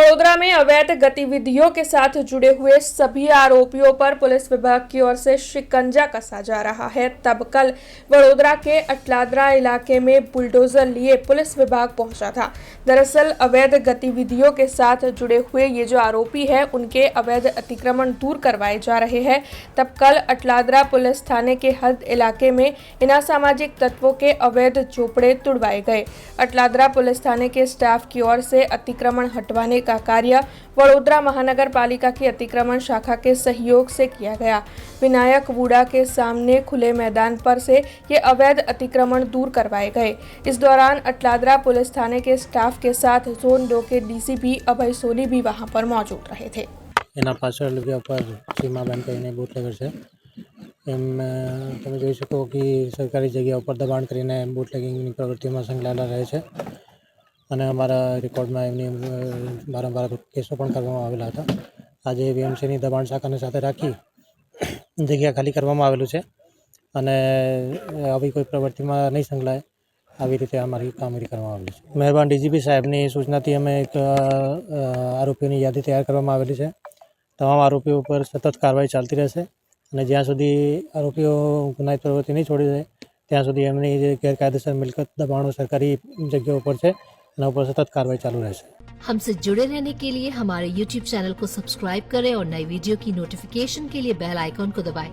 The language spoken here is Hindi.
वडोदरा में अवैध गतिविधियों के साथ जुड़े हुए सभी आरोपियों पर पुलिस विभाग की ओर से शिकंजा कसा जा रहा है। तब कल वडोदरा के अटलादरा इलाके में बुलडोजर लिए पुलिस विभाग पहुंचा था। दरअसल अवैध गतिविधियों के साथ जुड़े हुए ये जो आरोपी है उनके अवैध अतिक्रमण दूर करवाए जा रहे हैं। तब कल अटलादरा पुलिस थाने के हद इलाके में इन असामाजिक तत्वों के अवैध झोपड़े तुड़वाए गए। अटलादरा पुलिस थाने के स्टाफ की ओर से अतिक्रमण हटवाने का कार्य वडोदरा महानगर पालिका की अतिक्रमण शाखा के सहयोग से किया गया। विनायक वुडा के सामने खुले मैदान पर से ये अवैध अतिक्रमण दूर करवाए गए। इस दौरान अटलादरा पुलिस थाने के स्टाफ के साथ जोन 2 के डीसीपी अभय सोनी भी वहां पर मौजूद रहे थे। એના પાછળ ઉપર સીમાબેન કરીને બુટલેગર છે એમ તમે જોઈ શકો કે સરકારી જગ્યા ઉપર દબાણ કરીને બુટલેગિંગની પ્રવૃત્તિમાં સંકળાયેલા રહે છે અને અમારા રેકોર્ડમાં એમની વારંવાર કેસો પણ કરવામાં આવેલા હતા। આજે વીએમસીની દબાણ શાખાને સાથે રાખી જગ્યા ખાલી કરવામાં આવેલું છે અને આવી કોઈ પ્રવૃત્તિમાં નહીં સંકળાય આવી રીતે અમારી કામગીરી કરવામાં આવેલી છે। મહેરબાન ડીજીપી સાહેબની સૂચનાથી અમે એક આરોપીઓની યાદી તૈયાર કરવામાં આવેલી છે। તમામ આરોપીઓ પર સતત કાર્યવાહી ચાલતી રહેશે અને જ્યાં સુધી આરોપીઓ ગુનાહિત પ્રવૃત્તિ નહીં છોડી દે ત્યાં સુધી એમની જે ગેરકાયદેસર મિલકત દબાણો સરકારી જગ્યાઓ પર છે એના ઉપર સતત કાર્યવાही ચાલુ રહેશે। हमसे जुड़े रहने के लिए हमारे YouTube चैनल को सब्सक्राइब करें और नई वीडियो की नोटिफिकेशन के लिए बेल आइकॉन को दबाएं।